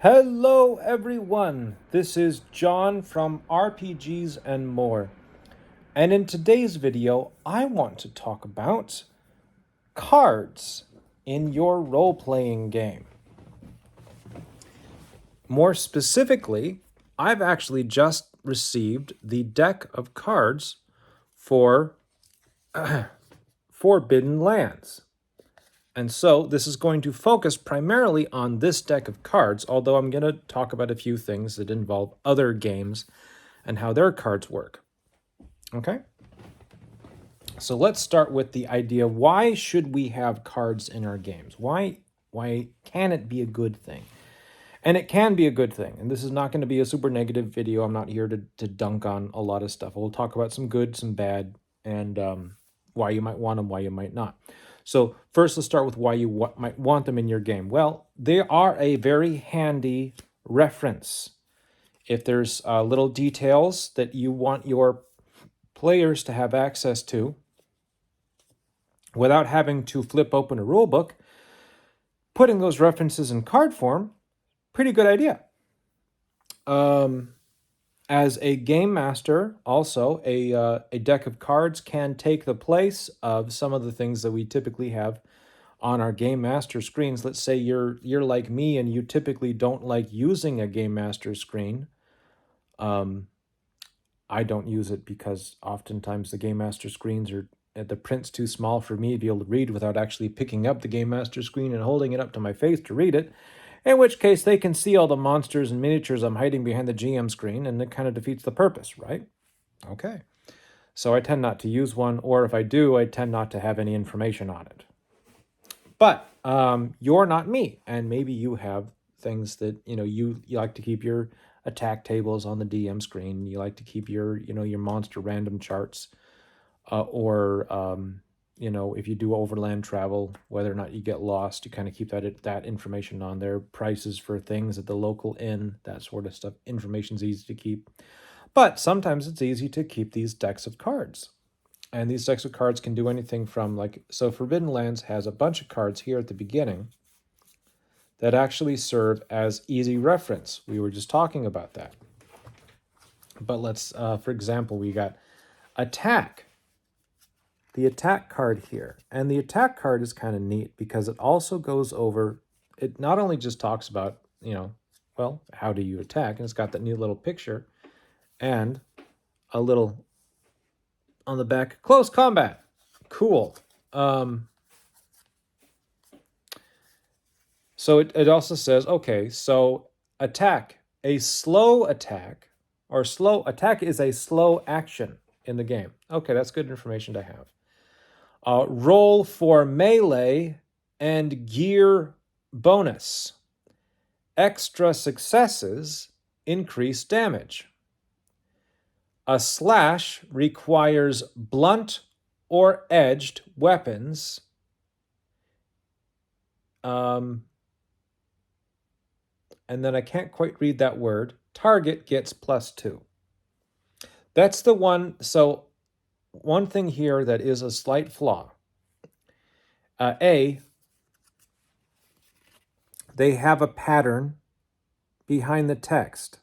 Hello everyone, this is John from RPGs and More. And in today's video, I want to talk about cards in your role-playing game. More specifically, I've actually just received the deck of cards for Forbidden Lands. And so this is going to focus primarily on this deck of cards, although I'm going to talk about a few things that involve other games and how their cards work. Okay? So let's start with the idea, why should we have cards in our games? Why can it be a good thing? And it can be a good thing. And this is not going to be a super negative video. I'm not here to dunk on a lot of stuff. We'll talk about some good, some bad, and why you might want them, why you might not. So first, let's start with why you might want them in your game. Well, they are a very handy reference. If there's little details that you want your players to have access to without having to flip open a rule book, putting those references in card form, pretty good idea. As a game master, also, a deck of cards can take the place of some of the things that we typically have on our game master screens. Let's say you're like me and you typically don't like using a game master screen. I don't use it because oftentimes the game master screens are the print's too small for me to be able to read without actually picking up the game master screen and holding it up to my face to read it. In which case they can see all the monsters and miniatures I'm hiding behind the GM screen, and it kind of defeats the purpose, right? Okay. So I tend not to use one, or if I do, I tend not to have any information on it. But you're not me, and maybe you have things that, you like to keep your attack tables on the DM screen. You like to keep your, your monster random charts, or if you do overland travel, whether or not you get lost, you kind of keep that information on there. Prices for things at the local inn, that sort of stuff. Information's easy to keep. But sometimes it's easy to keep these decks of cards. And these decks of cards can do anything from, so Forbidden Lands has a bunch of cards here at the beginning that actually serve as easy reference. We were just talking about that. But let's, for example, we got Attack. The attack card here. And the attack card is kind of neat because it also goes over, it not only just talks about, how do you attack? And it's got that neat little picture and a little on the back, close combat. Cool. So it also says, okay, so attack, a slow attack, or slow attack is a slow action in the game. Okay, that's good information to have. Roll for melee and gear bonus. Extra successes increase damage. A slash requires blunt or edged weapons. And then I can't quite read that word. Target gets +2. That's the one. So one thing here that is a slight flaw. They have a pattern behind the text.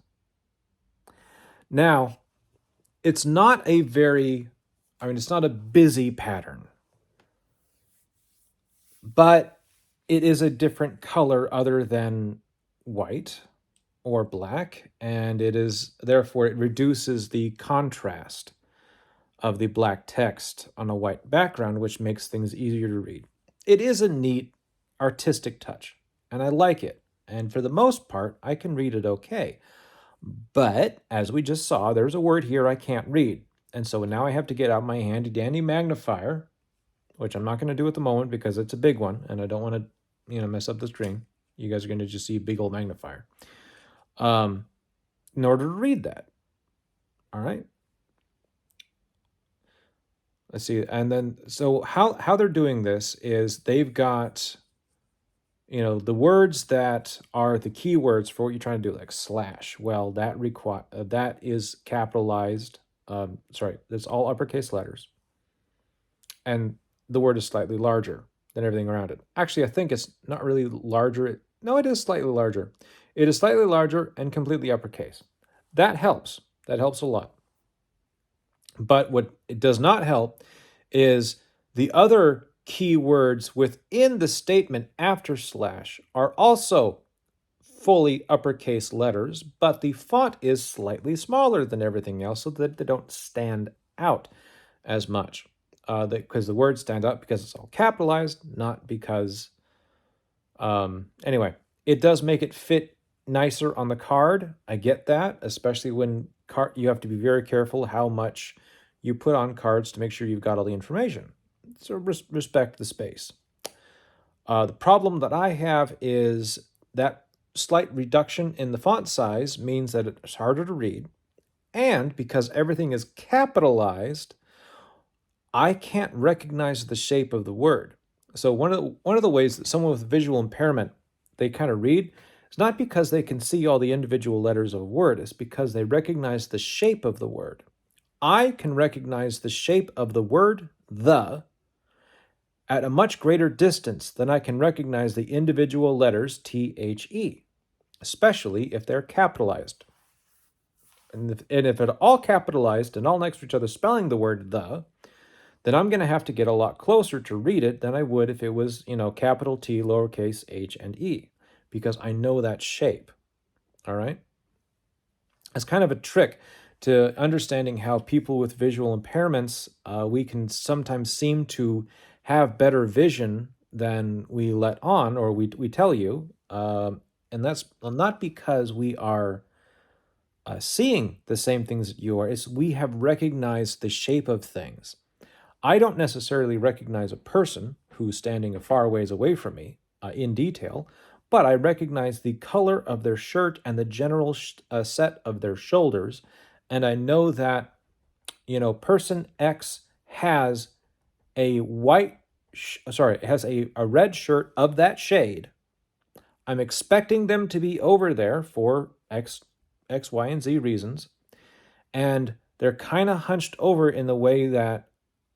Now, it's not a it's not a busy pattern, but it is a different color other than white or black, and therefore it reduces the contrast of the black text on a white background, which makes things easier to read. It is a neat artistic touch, and I like it. And for the most part, I can read it okay. But as we just saw, there's a word here I can't read. And so now I have to get out my handy dandy magnifier, which I'm not going to do at the moment because it's a big one, and I don't want to, mess up the screen. You guys are going to just see a big old magnifier in order to read that. All right. Let's see. And then, so how they're doing this is they've got, the words that are the keywords for what you're trying to do, like slash. Well, that is capitalized. That's all uppercase letters. And the word is slightly larger than everything around it. Actually, I think it's not really larger. No, it is slightly larger. It is slightly larger and completely uppercase. That helps. That helps a lot. But what it does not help is the other keywords within the statement after slash are also fully uppercase letters, but the font is slightly smaller than everything else so that they don't stand out as much. Because the word stands out because it's all capitalized, not because. Anyway, it does make it fit nicer on the card. I get that, especially when you have to be very careful how much you put on cards to make sure you've got all the information. So respect the space. The problem that I have is that slight reduction in the font size means that it's harder to read. And because everything is capitalized, I can't recognize the shape of the word. So one of the ways that someone with visual impairment, they kind of read, is not because they can see all the individual letters of a word, it's because they recognize the shape of the word. I can recognize the shape of the word the at a much greater distance than I can recognize the individual letters THE, especially if they're capitalized. And if they're all capitalized and all next to each other spelling the word the, then I'm going to have to get a lot closer to read it than I would if it was, capital T, lowercase h, and e, because I know that shape. All right? It's kind of a trick to understanding how people with visual impairments, we can sometimes seem to have better vision than we let on or we tell you. And that's not because we are seeing the same things that you are. It's we have recognized the shape of things. I don't necessarily recognize a person who's standing a far ways away from me in detail, but I recognize the color of their shirt and the general set of their shoulders, and I know that person X has a a red shirt of that shade. I'm expecting them to be over there for X, Y, and Z reasons, and they're kind of hunched over in the way that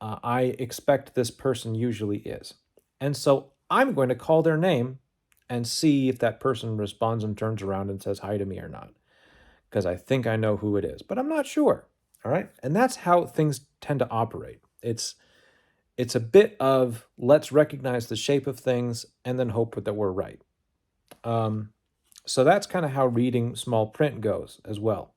I expect this person usually is. And so I'm going to call their name and see if that person responds and turns around and says hi to me or not. Because I think I know who it is, but I'm not sure. All right. And that's how things tend to operate. It's a bit of let's recognize the shape of things and then hope that we're right. So that's kind of how reading small print goes as well.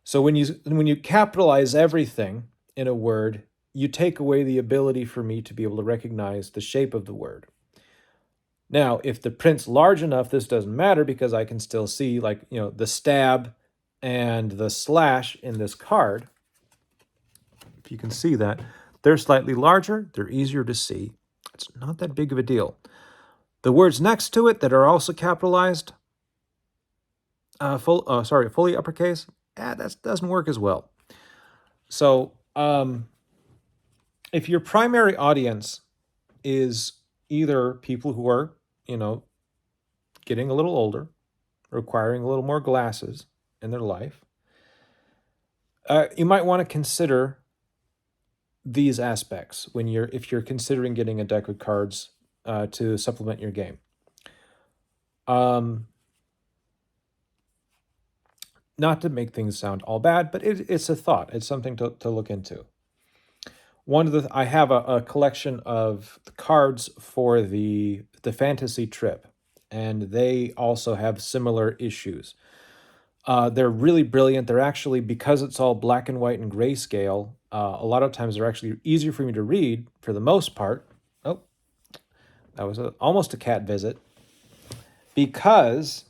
So when you capitalize everything in a word, you take away the ability for me to be able to recognize the shape of the word. Now, if the print's large enough, this doesn't matter because I can still see the stab and the slash in this card. If you can see that, they're slightly larger, they're easier to see. It's not that big of a deal. The words next to it that are also capitalized, fully uppercase, that doesn't work as well. So if your primary audience is either people who are, getting a little older, requiring a little more glasses in their life, you might want to consider these aspects if you're considering getting a deck of cards to supplement your game. Not to make things sound all bad, but it's a thought. It's something to look into. I have a collection of cards for the fantasy trip, and they also have similar issues. They're really brilliant. They're actually, because it's all black and white and grayscale, a lot of times they're actually easier for me to read for the most part. Oh, that was almost a cat visit. Because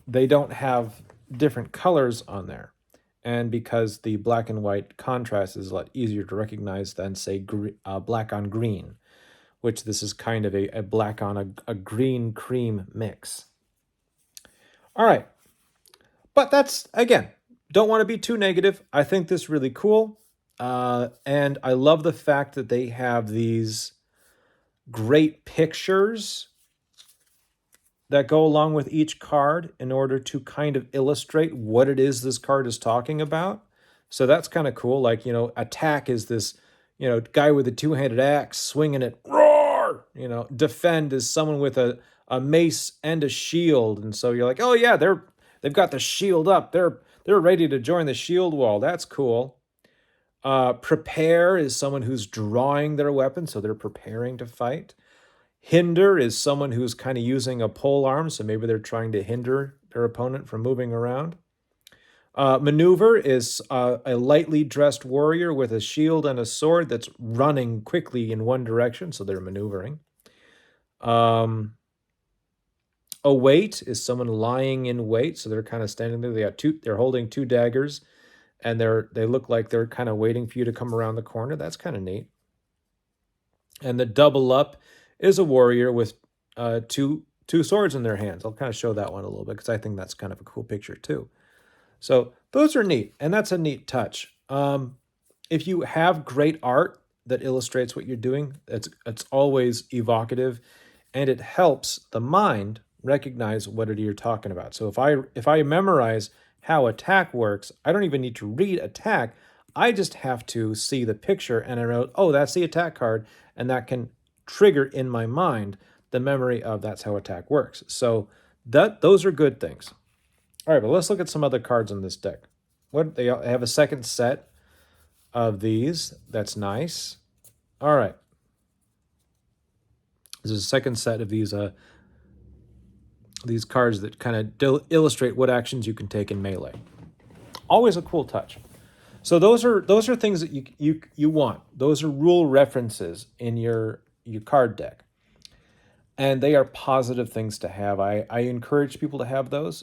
they don't have different colors on there. And because the black and white contrast is a lot easier to recognize than, say, black on green, which this is kind of a black on a green cream mix. All right. But that's, again, don't want to be too negative. I think this is really cool. And I love the fact that they have these great pictures that go along with each card in order to kind of illustrate what it is this card is talking about. So that's kind of cool. Like, attack is this, guy with a two-handed axe swinging it, roar! Defend is someone with a a mace and a shield, and so you're like, oh yeah, they've got the shield up. They're ready to join the shield wall. That's cool. Prepare is someone who's drawing their weapon, so they're preparing to fight. Hinder is someone who's kind of using a pole arm, so maybe they're trying to hinder their opponent from moving around. Maneuver is a lightly dressed warrior with a shield and a sword that's running quickly in one direction, so they're maneuvering. Await is someone lying in wait, so they're kind of standing there. They're holding two daggers, and they look like they're kind of waiting for you to come around the corner. That's kind of neat. And the double up is a warrior with two swords in their hands. I'll kind of show that one a little bit because I think that's kind of a cool picture too. So those are neat, and that's a neat touch. If you have great art that illustrates what you're doing, it's always evocative, and it helps the mind recognize what it is you're talking about. So if I memorize how attack works, I don't even need to read attack. I just have to see the picture, and I wrote, oh, that's the attack card, and that can trigger in my mind the memory of that's how attack works. So those are good things. All right, but let's look at some other cards in this deck. They have a second set of these. That's nice. All right. This is a second set of these cards that kind of illustrate what actions you can take in melee. Always a cool touch. So those are things that you want. Those are rule references in your card deck, and they are positive things to have. I encourage people to have those.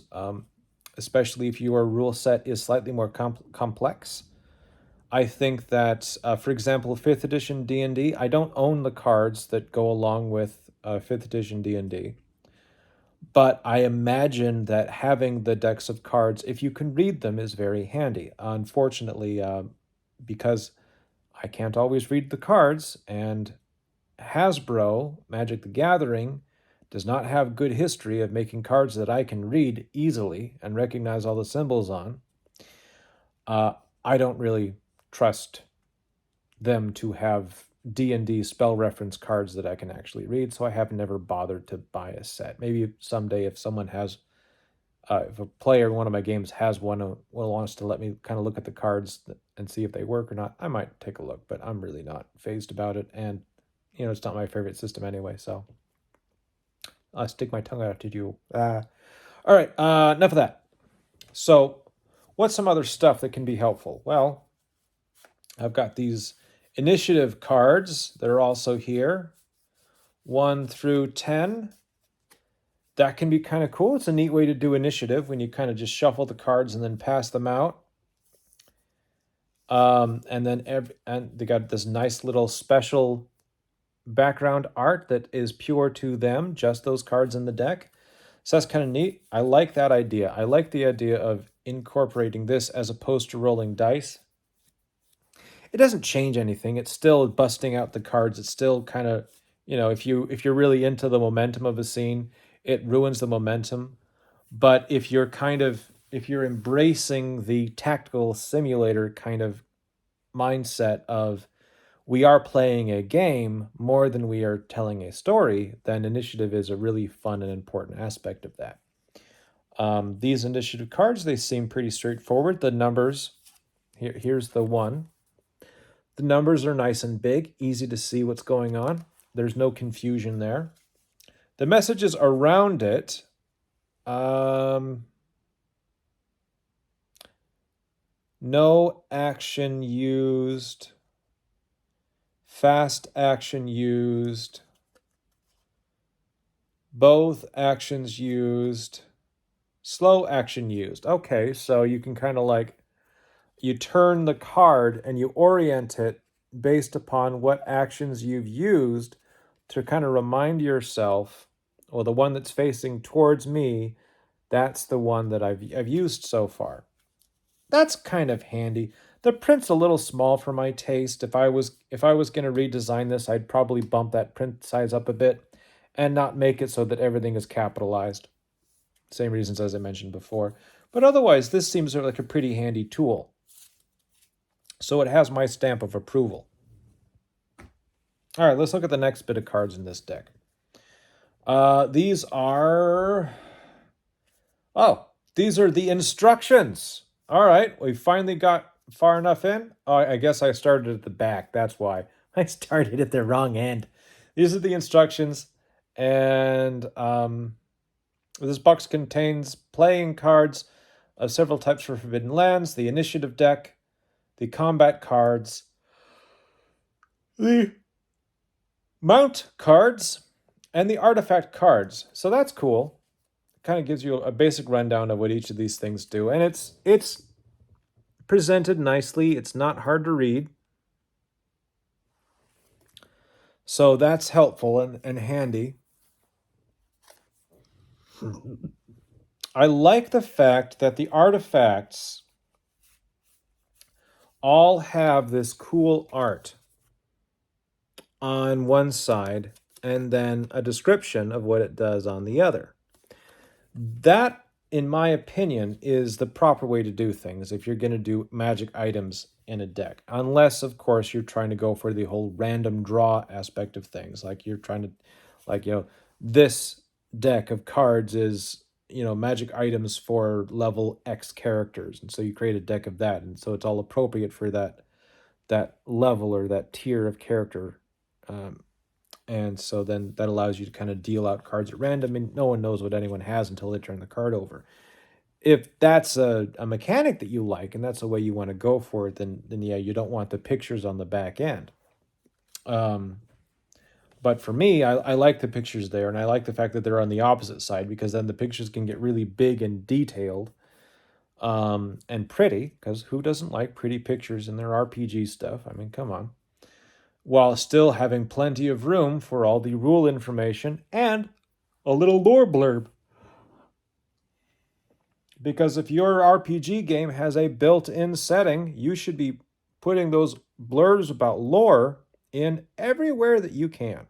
Especially if your rule set is slightly more complex. I think that, for example, 5th edition D&D, I don't own the cards that go along with 5th edition D&D, but I imagine that having the decks of cards, if you can read them, is very handy. Unfortunately, because I can't always read the cards, and Hasbro, Magic the Gathering, does not have good history of making cards that I can read easily and recognize all the symbols on. I don't really trust them to have D&D spell reference cards that I can actually read, so I have never bothered to buy a set. Maybe someday if someone has, if a player in one of my games has one, wants to let me kind of look at the cards and see if they work or not, I might take a look, but I'm really not fazed about it, and it's not my favorite system anyway, so I'll stick my tongue out to you. All right, enough of that. So what's some other stuff that can be helpful? Well, I've got these initiative cards that are also here, 1 through 10. That can be kind of cool. It's a neat way to do initiative when you kind of just shuffle the cards and then pass them out. And then they got this nice little special background art that is pure to them, just those cards in the deck. So that's kind of neat. I like that idea. I like the idea of incorporating this as opposed to rolling dice. It doesn't change anything. It's still busting out the cards. It's still kind of, if you're really into the momentum of a scene, it ruins the momentum. But if you're embracing the tactical simulator kind of mindset of we are playing a game more than we are telling a story, then initiative is a really fun and important aspect of that. These initiative cards, they seem pretty straightforward. The numbers, here's the 1. The numbers are nice and big, easy to see what's going on. There's no confusion there. The messages around it, no action used, fast action used, both actions used, slow action used. Okay, so you can kind of you turn the card and you orient it based upon what actions you've used to kind of remind yourself, or the one that's facing towards me, that's the one that I've used so far. That's kind of handy. The print's a little small for my taste. If I was going to redesign this, I'd probably bump that print size up a bit and not make it so that everything is capitalized. Same reasons as I mentioned before. But otherwise, this seems like a pretty handy tool. So it has my stamp of approval. All right, let's look at the next bit of cards in this deck. These are... Oh, these are the instructions. All right, we finally got far enough in. Oh, I guess I started at the back. That's why. I started at the wrong end. These are the instructions. And this box contains playing cards of several types for Forbidden Lands, the initiative deck, the combat cards, the mount cards, and the artifact cards. So that's cool. Kind of gives you a basic rundown of what each of these things do, and it's presented nicely. It's not hard to read, so that's helpful and handy. I like the fact that the artifacts all have this cool art on one side and then a description of what it does on the other. That, in my opinion, is the proper way to do things if you're going to do magic items in a deck. Unless, of course, you're trying to go for the whole random draw aspect of things. Like you're trying to, this deck of cards is, magic items for level X characters. And so you create a deck of that. And so it's all appropriate for that level or that tier of character. And so then that allows you to kind of deal out cards at random, and no one knows what anyone has until they turn the card over. If that's a mechanic that you like and that's the way you want to go for it, then yeah, you don't want the pictures on the back end. But for me, I like the pictures there, and I like the fact that they're on the opposite side, because then the pictures can get really big and detailed and pretty, because who doesn't like pretty pictures in their RPG stuff? I mean, come on. While still having plenty of room for all the rule information and a little lore blurb. Because if your RPG game has a built-in setting, you should be putting those blurbs about lore in everywhere that you can.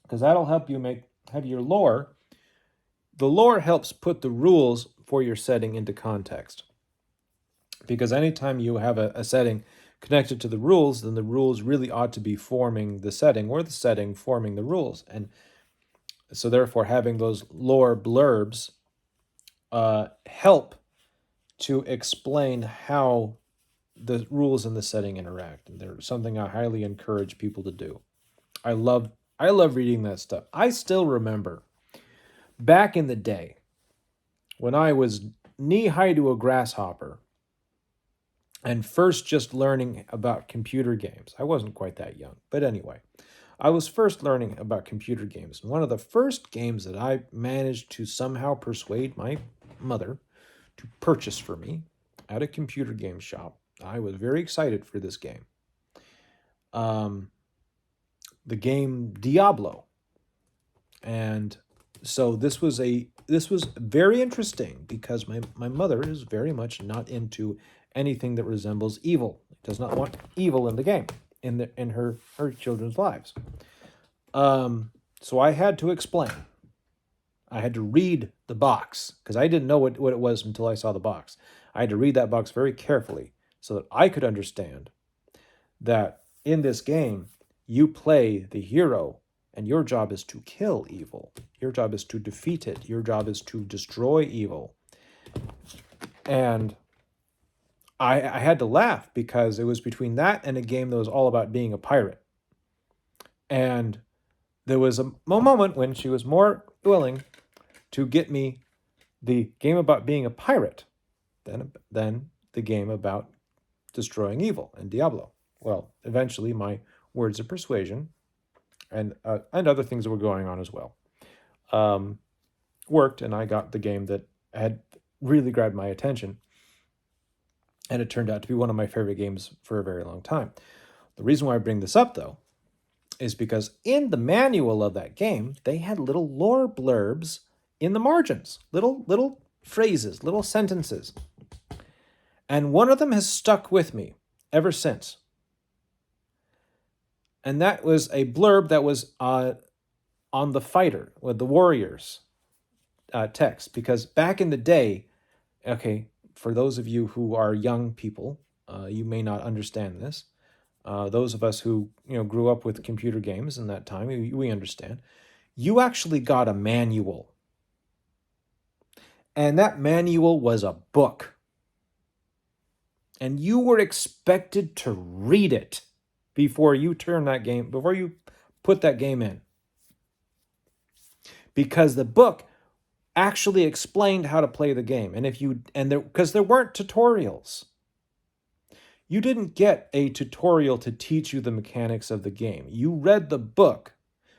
Because that'll help you have your lore. The lore helps put the rules for your setting into context. Because anytime you have a setting connected to the rules, then the rules really ought to be forming the setting, or the setting forming the rules. And so therefore, having those lore blurbs help to explain how the rules in the setting interact. And they're something I highly encourage people to do. I love reading that stuff. I still remember back in the day when I was knee-high to a grasshopper and first just learning about computer games. I wasn't quite that young, but anyway, I was first learning about computer games. And one of the first games that I managed to somehow persuade my mother to purchase for me at a computer game shop. I was very excited for this game. The game Diablo. And so this was very interesting, because my mother is very much not into anything that resembles evil. Does not want evil in the game, in her children's lives. So I had to explain. I had to read the box, because I didn't know what it was until I saw the box. I had to read that box very carefully so that I could understand that in this game, you play the hero, and your job is to kill evil. Your job is to defeat it. Your job is to destroy evil. And I had to laugh, because it was between that and a game that was all about being a pirate. And there was a moment when she was more willing to get me the game about being a pirate than the game about destroying evil in Diablo. Well, eventually my words of persuasion and other things that were going on as well worked, and I got the game that had really grabbed my attention. And it turned out to be one of my favorite games for a very long time. The reason why I bring this up, though, is because in the manual of that game, they had little lore blurbs in the margins, little phrases, little sentences. And one of them has stuck with me ever since. And that was a blurb that was on the fighter, with the warriors text. Because back in the day, okay, for those of you who are young people, you may not understand this. those of us who grew up with computer games in that time, we understand. You actually got a manual, and that manual was a book, and you were expected to read it before you put that game in, because the book actually explained how to play the game. And because there weren't tutorials. You didn't get a tutorial to teach you the mechanics of the game. You read the book,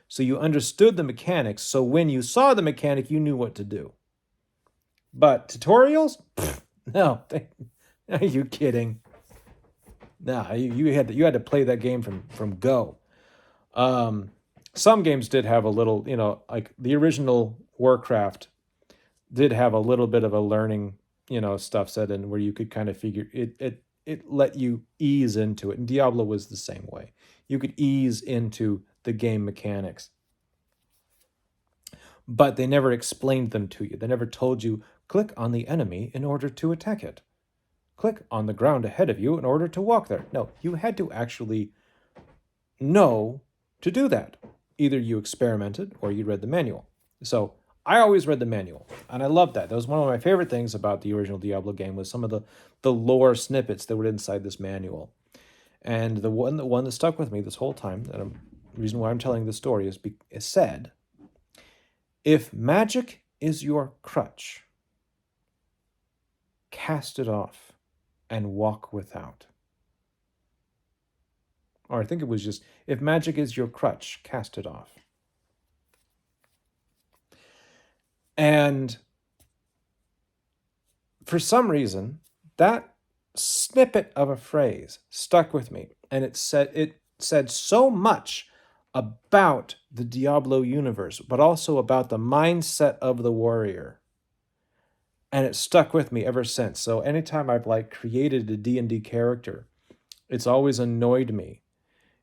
so you understood the mechanics, so when you saw the mechanic, you knew what to do. But tutorials? Pfft, no. Are you kidding? No, you had to play that game from go. Some games did have a little, like the original Warcraft did have a little bit of a learning, stuff set in where you could kind of figure it let you ease into it. And Diablo was the same way. You could ease into the game mechanics. But they never explained them to you. They never told you, click on the enemy in order to attack it. Click on the ground ahead of you in order to walk there. No, you had to actually know to do that. Either you experimented or you read the manual. So I always read the manual, and I loved that. That was one of my favorite things about the original Diablo game, was some of the lore snippets that were inside this manual. And the one that stuck with me this whole time, and the reason why I'm telling this story is said, if magic is your crutch, cast it off and walk without. Or I think it was just, if magic is your crutch, cast it off. And for some reason, that snippet of a phrase stuck with me. And it said so much about the Diablo universe, but also about the mindset of the warrior. And it stuck with me ever since. So anytime I've created a D&D character, it's always annoyed me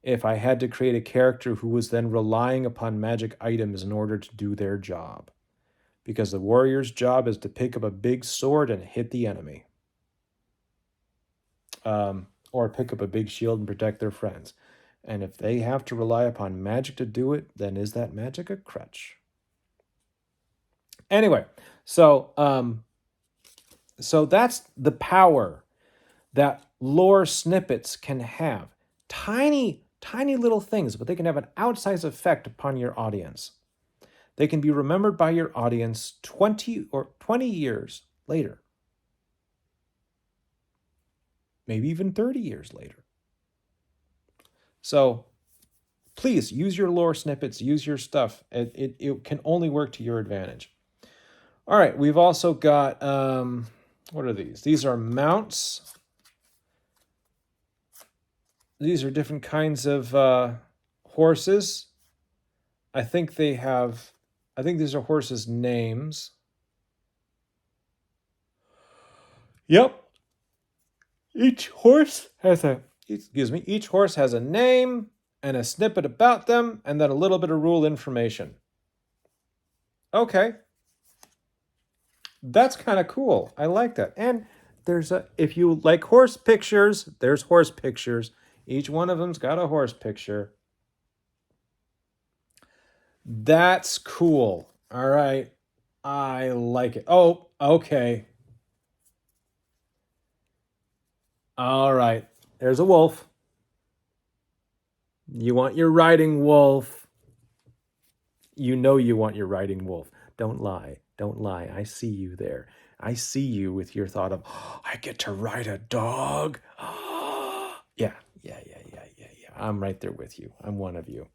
if I had to create a character who was then relying upon magic items in order to do their job. Because the warrior's job is to pick up a big sword and hit the enemy. Or pick up a big shield and protect their friends. And if they have to rely upon magic to do it, then is that magic a crutch? Anyway, so that's the power that lore snippets can have. Tiny little things, but they can have an outsized effect upon your audience. They can be remembered by your audience 20 years later. Maybe even 30 years later. So please use your lore snippets, use your stuff. It can only work to your advantage. All right, we've also got, what are these? These are mounts. These are different kinds of horses. I think these are horses' names. Yep. Each horse has a name and a snippet about them, and then a little bit of rule information. Okay. That's kind of cool. I like that. And if you like horse pictures, there's horse pictures. Each one of them's got a horse picture. That's cool. All right. I like it. Oh, okay. All right. There's a wolf. You want your riding wolf. You know you want your riding wolf. Don't lie. Don't lie. I see you there. I see you with your thought of, I get to ride a dog. Yeah. I'm right there with you. I'm one of you.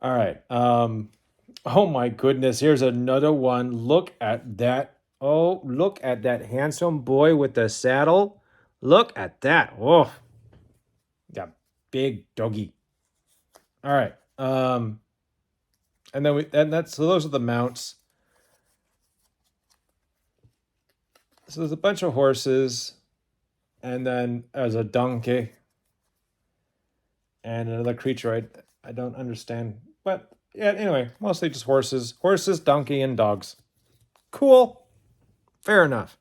All right. Oh my goodness. Here's another one. Look at that. Oh, look at that handsome boy with the saddle. Look at that. Oh, that big doggy. All right. And then so those are the mounts. So there's a bunch of horses, and then there's a donkey, and another creature I don't understand. But yeah, anyway, mostly just horses, donkey, and dogs. Cool. Fair enough.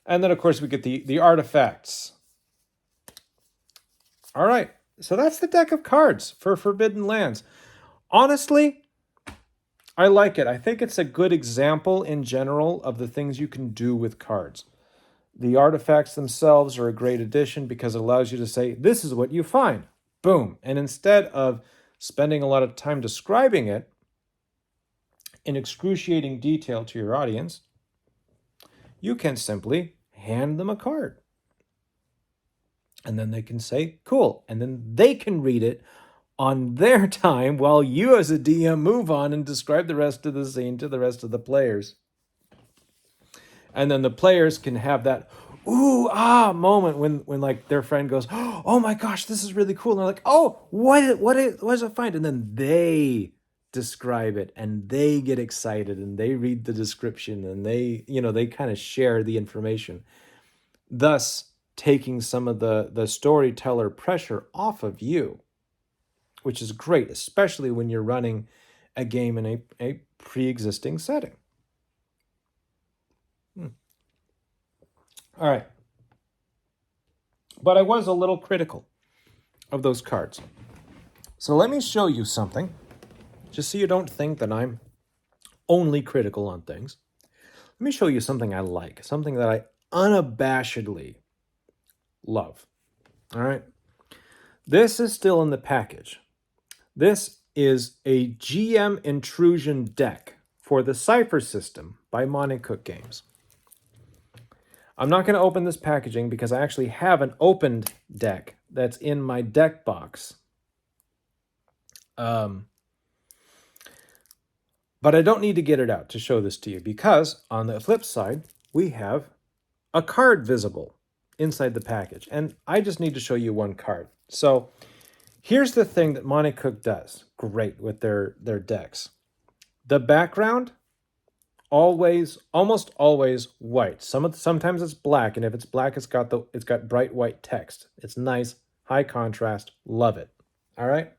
And then, of course, we get the artifacts. All right. So that's the deck of cards for Forbidden Lands. Honestly, I like it. I think it's a good example in general of the things you can do with cards. The artifacts themselves are a great addition because it allows you to say, this is what you find. Boom. And instead of spending a lot of time describing it in excruciating detail to your audience, you can simply hand them a card. And then they can say, cool. And then they can read it on their time while you as a DM move on and describe the rest of the scene to the rest of the players. And then the players can have that ooh ah moment when like their friend goes, oh my gosh, this is really cool. And they're like, oh, what does it find? And then they describe it and they get excited and they read the description and they kind of share the information, thus taking some of the storyteller pressure off of you, which is great, especially when you're running a game in a pre-existing setting. All right. But I was a little critical of those cards. So let me show you something, just so you don't think that I'm only critical on things. Let me show you something I like, something that I unabashedly love. All right. This is still in the package. This is a GM intrusion deck for the Cypher system by Monte Cook Games. I'm not going to open this packaging because I actually have an opened deck that's in my deck box. But I don't need to get it out to show this to you because on the flip side, we have a card visible inside the package. And I just need to show you one card. So here's the thing that Monte Cook does great with their decks. The background, almost always white. Sometimes it's black, and if it's black, it's got bright white text. It's nice, high contrast, love it. All right.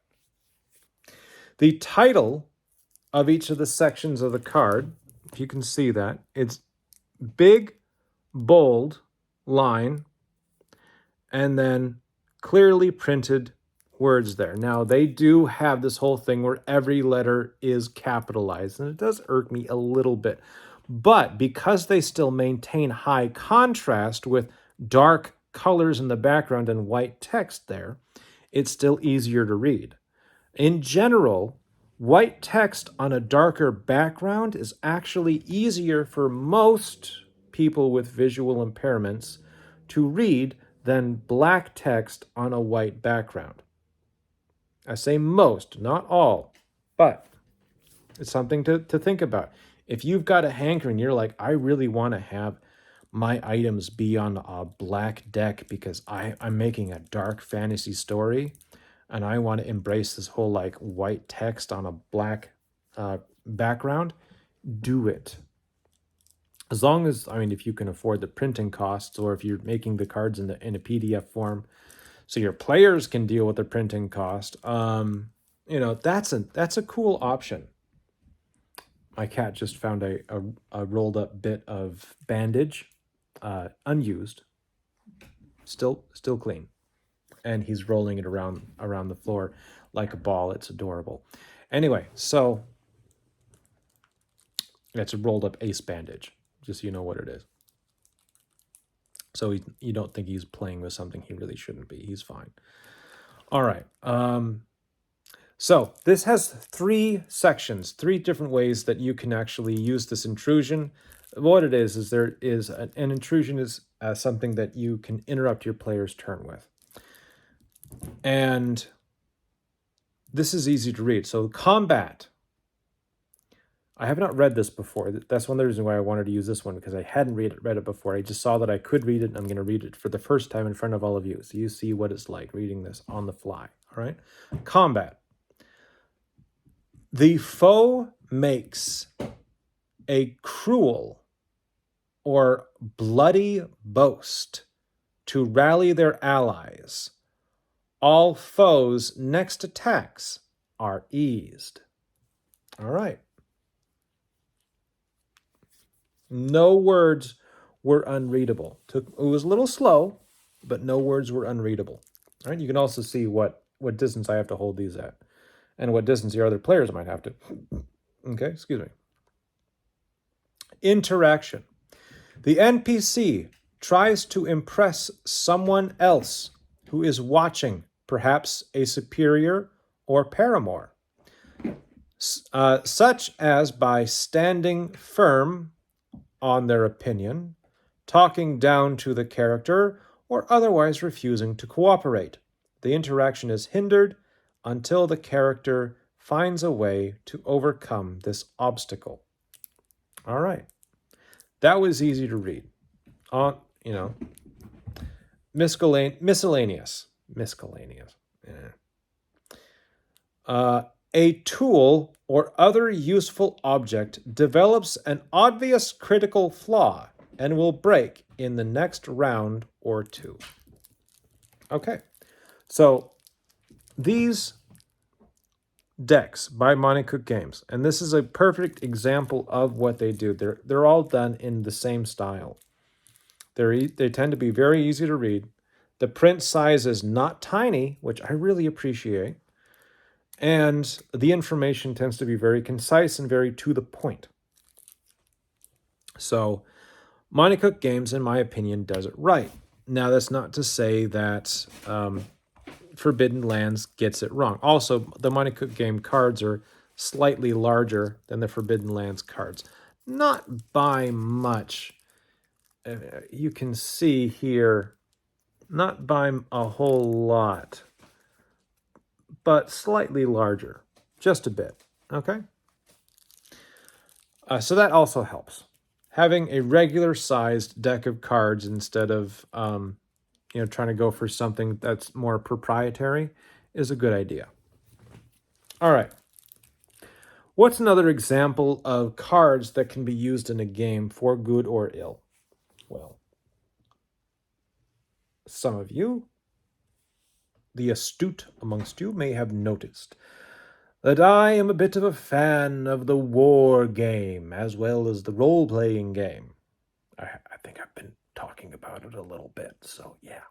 The title of each of the sections of the card, if you can see that, it's big, bold line, and then clearly printed words there. Now, they do have this whole thing where every letter is capitalized, and it does irk me a little bit. But because they still maintain high contrast with dark colors in the background and white text there, it's still easier to read. In general, white text on a darker background is actually easier for most people with visual impairments to read than black text on a white background. I say most, not all, but it's something to think about. If you've got a hankering, you're like, I really want to have my items be on a black deck because I'm making a dark fantasy story and I want to embrace this whole like white text on a black background, do it. As long as, if you can afford the printing costs or if you're making the cards in a PDF form, so your players can deal with the printing cost. That's a cool option. My cat just found a rolled up bit of bandage, unused, still clean, and he's rolling it around the floor like a ball. It's adorable. Anyway, so it's a rolled up ace bandage, just so you know what it is. So you don't think he's playing with something he really shouldn't be. He's fine. All right. So this has 3 sections, 3 different ways that you can actually use this intrusion. What it is there is an intrusion is something that you can interrupt your player's turn with. And this is easy to read. So combat. I have not read this before. That's one of the reasons why I wanted to use this one, because I hadn't read it before. I just saw that I could read it, and I'm going to read it for the first time in front of all of you. So you see what it's like reading this on the fly. All right? Combat. The foe makes a cruel or bloody boast to rally their allies. All foes' next attacks are eased. All right. No words were unreadable. It was a little slow, but no words were unreadable. All right. You can also see what what distance I have to hold these at, and what distance the other players might have to. Okay, excuse me. Interaction. The NPC tries to impress someone else who is watching, perhaps a superior or paramour, such as by standing firm on their opinion, talking down to the character, or otherwise refusing to cooperate. The interaction is hindered until the character finds a way to overcome this obstacle. All right. That was easy to read. On, miscellaneous. Miscellaneous. A tool or other useful object develops an obvious critical flaw and will break in the next round or two. Okay, so these decks by Monte Cook Games, and this is a perfect example of what they do. They're all done in the same style. They tend to be very easy to read. The print size is not tiny, which I really appreciate. And the information tends to be very concise and very to the point. So Monte Cook Games, in my opinion, does it right. Now, that's not to say that Forbidden Lands gets it wrong. Also, the Monte Cook Game cards are slightly larger than the Forbidden Lands cards. Not by much. You can see here, not by a whole lot, but slightly larger, just a bit, okay? So that also helps. Having a regular-sized deck of cards instead of, trying to go for something that's more proprietary is a good idea. All right. What's another example of cards that can be used in a game for good or ill? Well, some of you, the astute amongst you, may have noticed that I am a bit of a fan of the war game as well as the role-playing game. I think I've been talking about it a little bit, so yeah.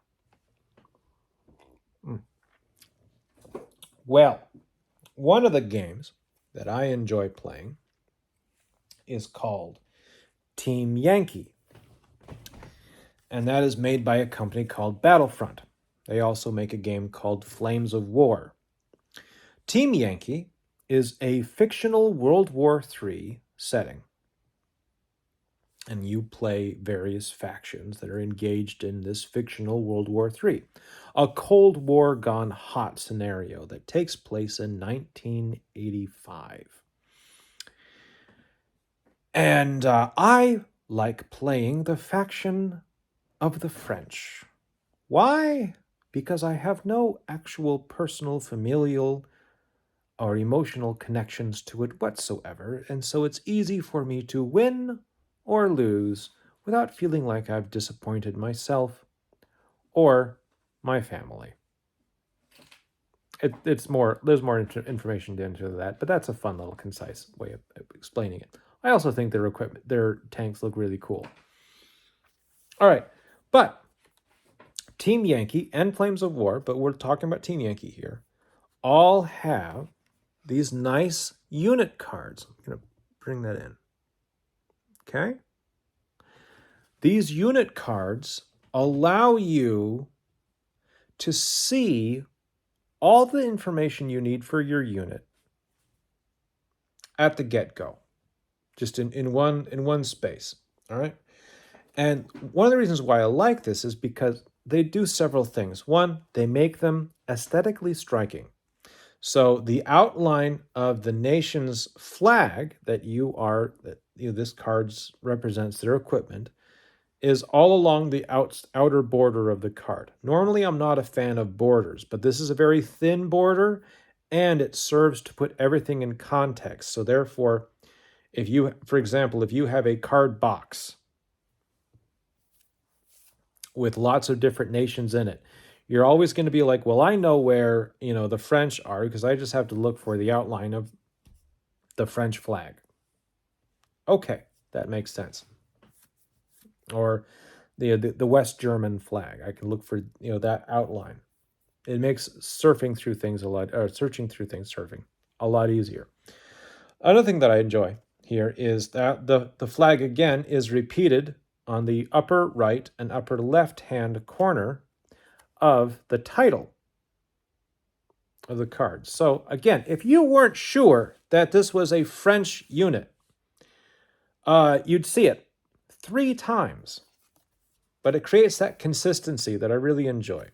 Well, one of the games that I enjoy playing is called Team Yankee, and that is made by a company called Battlefront. They also make a game called Flames of War. Team Yankee is a fictional World War III setting, and you play various factions that are engaged in this fictional World War III, a Cold War gone hot scenario that takes place in 1985. And I like playing the faction of the French. Why? Because I have no actual personal, familial, or emotional connections to it whatsoever, and so it's easy for me to win or lose without feeling like I've disappointed myself or my family. There's more information into that, but that's a fun little concise way of explaining it. I also think their tanks look really cool. All right, but Team Yankee and Flames of War, but we're talking about Team Yankee here, all have these nice unit cards. I'm going to bring that in. Okay? These unit cards allow you to see all the information you need for your unit at the get-go, just in one space. All right? And one of the reasons why I like this is because they do several things. One, they make them aesthetically striking. So the outline of the nation's flag that this card represents their equipment is all along the outer border of the card. Normally, I'm not a fan of borders, but this is a very thin border, and it serves to put everything in context. So therefore, for example, if you have a card box with lots of different nations in it, you're always going to be like, well, I know where, the French are because I just have to look for the outline of the French flag. Okay, that makes sense. Or the West German flag. I can look for, that outline. It makes searching through things a lot easier. Another thing that I enjoy here is that the flag again is repeated on the upper right and upper left hand corner of the title of the card. So again, if you weren't sure that this was a French unit, you'd see it 3 times. But it creates that consistency that I really enjoy.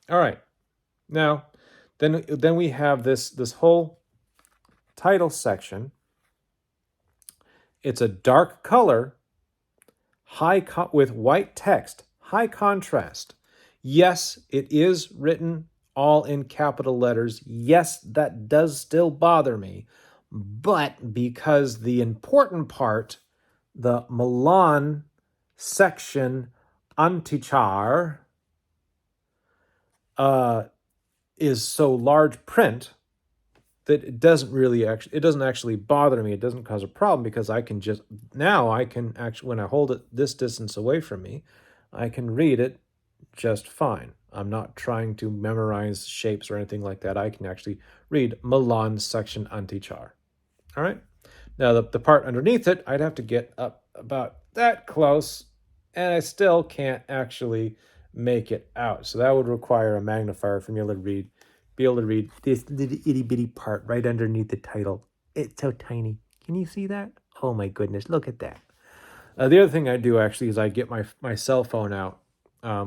All right. Now, then we have this whole title section. It's a dark color, with white text, high contrast. Yes, it is written all in capital letters. Yes, that does still bother me. But because the important part, the Milan section Antichar, is so large print that it doesn't actually bother me. It doesn't cause a problem because I can actually, when I hold it this distance away from me, I can read it just fine. I'm not trying to memorize shapes or anything like that. I can actually read Milan section Antichar. All right. Now the part underneath it, I'd have to get up about that close, and I still can't actually make it out. So that would require a magnifier for me to be able to read this little itty bitty part right underneath the title. It's so tiny. Can you see that? Oh my goodness, look at that. The other thing I do actually is I get my cell phone out,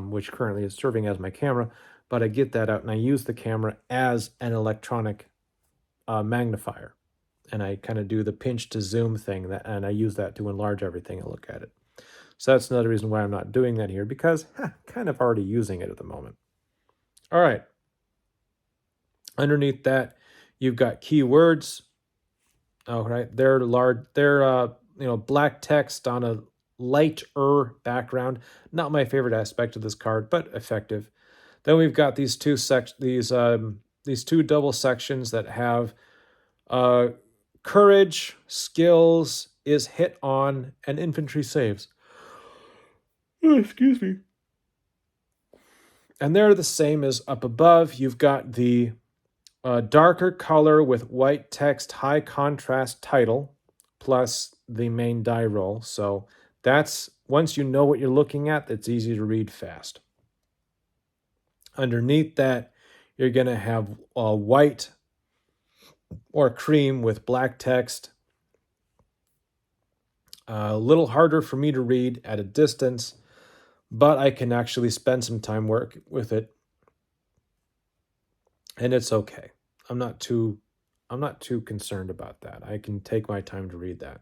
which currently is serving as my camera, but I get that out and I use the camera as an electronic magnifier. And I kind of do the pinch to zoom thing, and I use that to enlarge everything and look at it. So that's another reason why I'm not doing that here, because I'm kind of already using it at the moment. All right. Underneath that, you've got keywords. All right. They're large. They're black text on a lighter background. Not my favorite aspect of this card, but effective. Then we've got these two double sections that have courage, skills is hit on, and infantry saves. Oh, excuse me. And they're the same as up above. You've got the darker color with white text, high contrast title, plus the main die roll. So that's, once you know what you're looking at, it's easy to read fast. Underneath that, you're going to have white or cream with black text. A little harder for me to read at a distance, but I can actually spend some time work with it, and it's okay. I'm not too concerned about that. I can take my time to read that.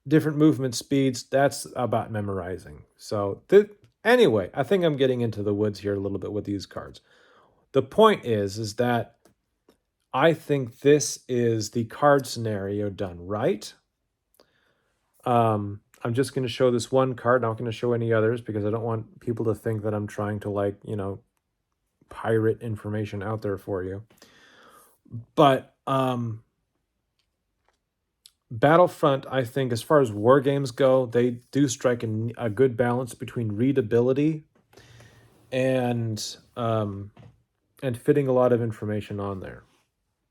Different movement speeds, that's about memorizing. So anyway, I think I'm getting into the woods here a little bit with these cards. The point is that I think this is the card scenario done right. I'm just going to show this one card. I'm not going to show any others because I don't want people to think that I'm trying to pirate information out there for you. But Battlefront, I think, as far as war games go, they do strike a good balance between readability and fitting a lot of information on there.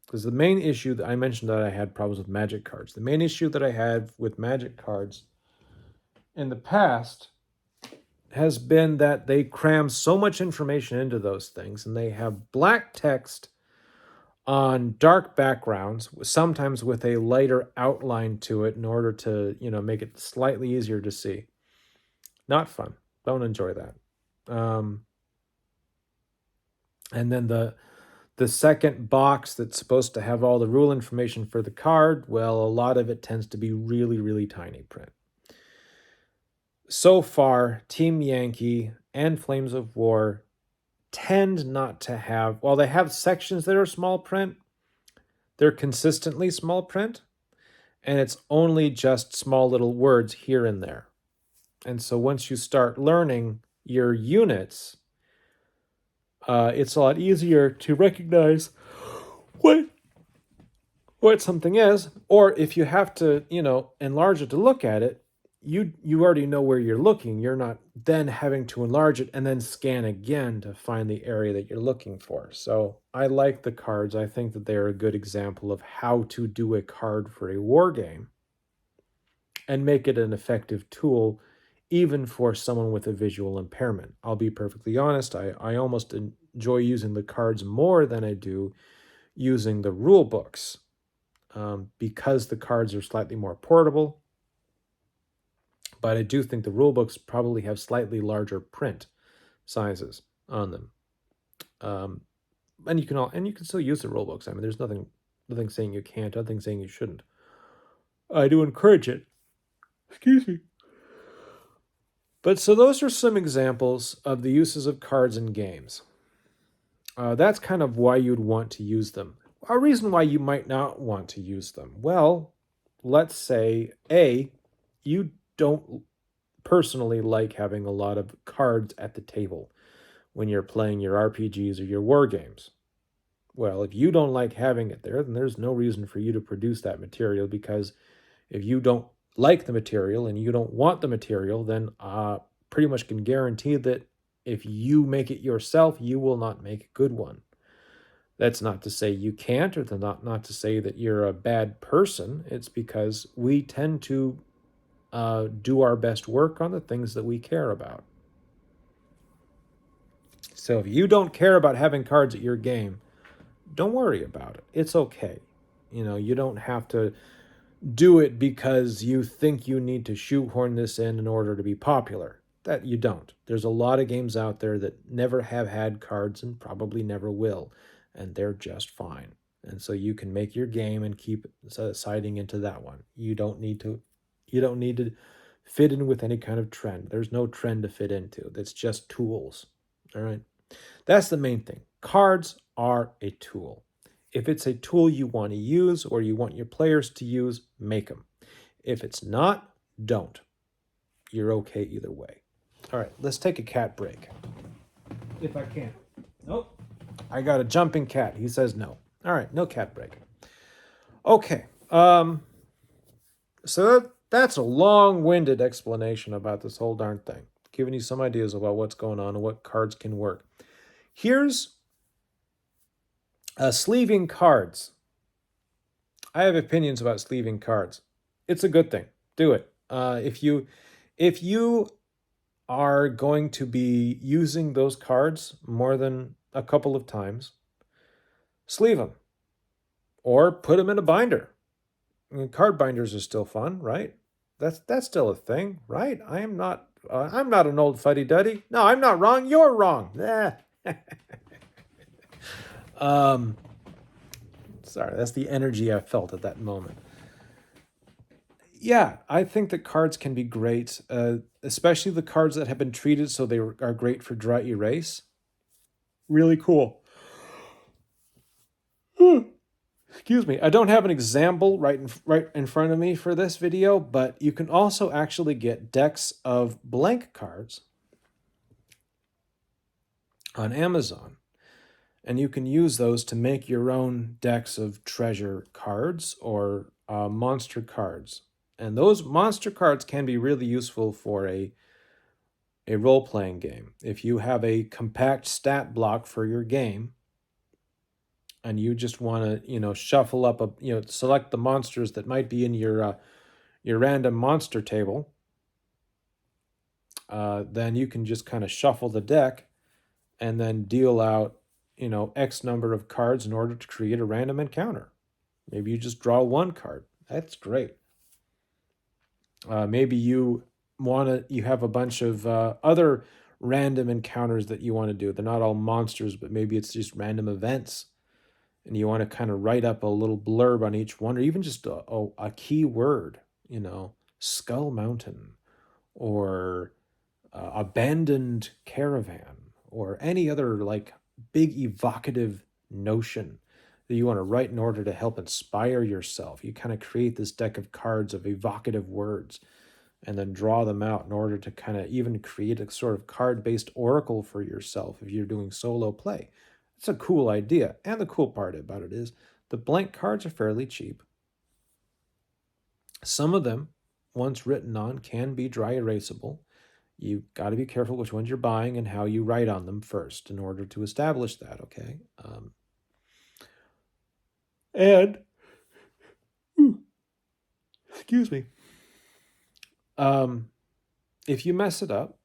Because the main issue that I mentioned, that I had problems with Magic cards. The main issue that I had with Magic cards in the past has been that they cram so much information into those things, and they have black text on dark backgrounds, sometimes with a lighter outline to it in order to, make it slightly easier to see. Not fun. Don't enjoy that. And then the second box that's supposed to have all the rule information for the card, well, a lot of it tends to be really, really tiny print. So far, Team Yankee and Flames of War tend not to have, while they have sections that are small print, they're consistently small print, and it's only just small little words here and there. And so once you start learning your units, it's a lot easier to recognize what something is, or if you have to, enlarge it to look at it, you already know where you're looking. You're not then having to enlarge it and then scan again to find the area that you're looking for. So I like the cards. I think that they are a good example of how to do a card for a war game and make it an effective tool even for someone with a visual impairment. I'll be perfectly honest, I almost enjoy using the cards more than I do using the rule books, because the cards are slightly more portable. But I do think the rule books probably have slightly larger print sizes on them. And you can still use the rule books. I mean, there's nothing saying you can't, nothing saying you shouldn't. I do encourage it. Excuse me. But so those are some examples of the uses of cards in games. That's kind of why you'd want to use them. A reason why you might not want to use them. Well, let's say A, you don't personally like having a lot of cards at the table when you're playing your RPGs or your war games. Well, if you don't like having it there, then there's no reason for you to produce that material, because if you don't like the material and you don't want the material, then pretty much can guarantee that if you make it yourself, you will not make a good one. That's not to say you can't, or not to say that you're a bad person. It's because we tend to do our best work on the things that we care about. So if you don't care about having cards at your game, don't worry about it. It's okay. You don't have to do it because you think you need to shoehorn this in order to be popular. That you don't. There's a lot of games out there that never have had cards and probably never will, and they're just fine. And so you can make your game and keep siding into that one. You don't need to fit in with any kind of trend. There's no trend to fit into. It's just tools. All right. That's the main thing. Cards are a tool. If it's a tool you want to use or you want your players to use, make them. If it's not, don't. You're okay either way. All right, let's take a cat break. If I can. Nope. I got a jumping cat. He says no. All right, no cat break. Okay. So that's a long-winded explanation about this whole darn thing. Giving you some ideas about what's going on and what cards can work. Here's sleeving cards. I have opinions about sleeving cards. It's a good thing. Do it. If you are going to be using those cards more than a couple of times, sleeve them or put them in a binder. I mean, card binders are still fun, right? That's still a thing, right? I'm not an old fuddy-duddy. No, I'm not wrong. You're wrong. Sorry, that's the energy I felt at that moment. Yeah, I think that cards can be great, especially the cards that have been treated so they are great for dry erase. Really cool. Excuse me. I don't have an example right in front of me for this video, but you can also actually get decks of blank cards on Amazon. And you can use those to make your own decks of treasure cards or monster cards. And those monster cards can be really useful for a role-playing game. If you have a compact stat block for your game and you just want to, shuffle up select the monsters that might be in your random monster table, then you can just kind of shuffle the deck and then deal out X number of cards in order to create a random encounter. Maybe you just draw one card. That's great. Maybe you have a bunch of other random encounters that you want to do. They're not all monsters, but maybe it's just random events. And you want to kind of write up a little blurb on each one, or even just a key word, Skull Mountain, or abandoned caravan, or any other big evocative notion that you want to write in order to help inspire yourself. You kind of create this deck of cards of evocative words and then draw them out in order to kind of even create a sort of card-based oracle for yourself if you're doing solo play. It's a cool idea. And the cool part about it is the blank cards are fairly cheap. Some of them once written on, can be dry erasable. You got to be careful which ones you're buying and how you write on them first in order to establish that, okay? And, excuse me, if you mess it up,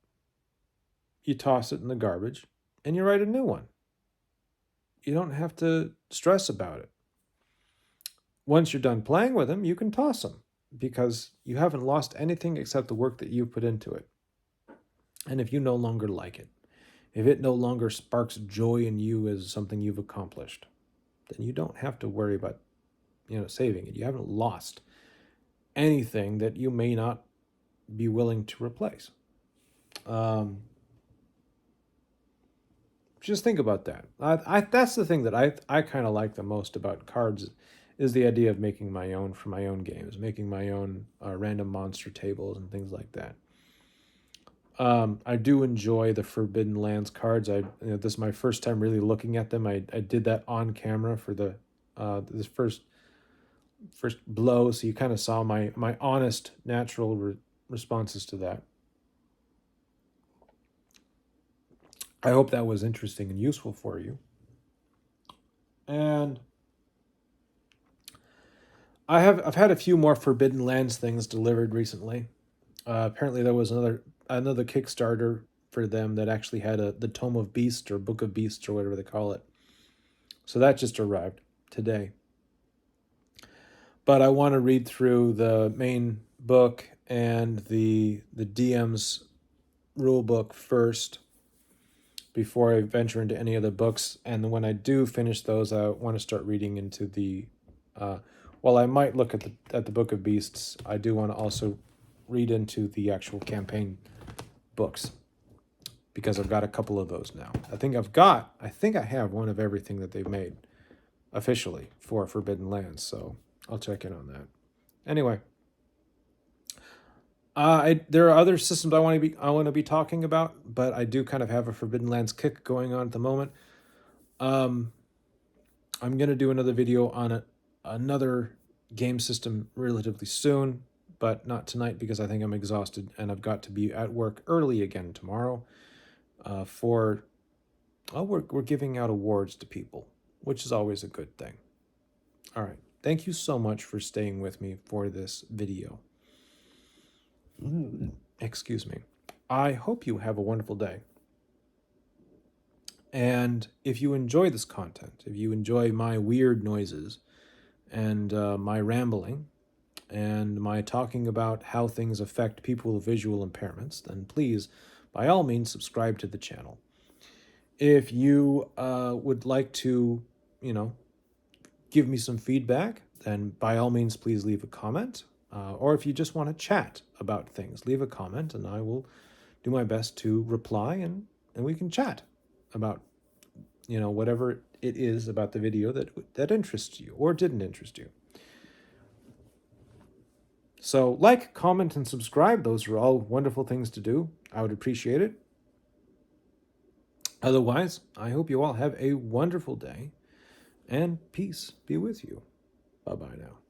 you toss it in the garbage and you write a new one. You don't have to stress about it. Once you're done playing with them, you can toss them because you haven't lost anything except the work that you put into it. And if you no longer like it, if it no longer sparks joy in you as something you've accomplished, then you don't have to worry about, saving it. You haven't lost anything that you may not be willing to replace. Just think about that. That's the thing that I kind of like the most about cards, is the idea of making my own for my own games, making my own random monster tables and things like that. I do enjoy the Forbidden Lands cards. This is my first time really looking at them. I did that on camera for the this first blow, so you kind of saw my honest, natural responses to that. I hope that was interesting and useful for you. And I've had a few more Forbidden Lands things delivered recently. Apparently there was another Kickstarter for them that actually had the Tome of Beasts or Book of Beasts or whatever they call it. So that just arrived today. But I want to read through the main book and the DM's rule book first before I venture into any other books. And when I do finish those, I want to start reading into the while I might look at the Book of Beasts, I do want to also read into the actual campaign books, because I've got a couple of those now. I think I have one of everything that they've made officially for Forbidden Lands, so I'll check in on that. Anyway, there are other systems I want to be talking about, but I do kind of have a Forbidden Lands kick going on at the moment. I'm gonna do another video on another game system relatively soon, but not tonight because I think I'm exhausted and I've got to be at work early again tomorrow. We're giving out awards to people, which is always a good thing. All right. Thank you so much for staying with me for this video. Excuse me. I hope you have a wonderful day. And if you enjoy this content, if you enjoy my weird noises and my rambling and my talking about how things affect people with visual impairments, then please, by all means, subscribe to the channel. If you would like to, give me some feedback, then by all means, please leave a comment. Or if you just want to chat about things, leave a comment and I will do my best to reply and we can chat about, whatever it is about the video that interests you or didn't interest you. So like, comment, and subscribe. Those are all wonderful things to do. I would appreciate it. Otherwise, I hope you all have a wonderful day, and peace be with you. Bye-bye now.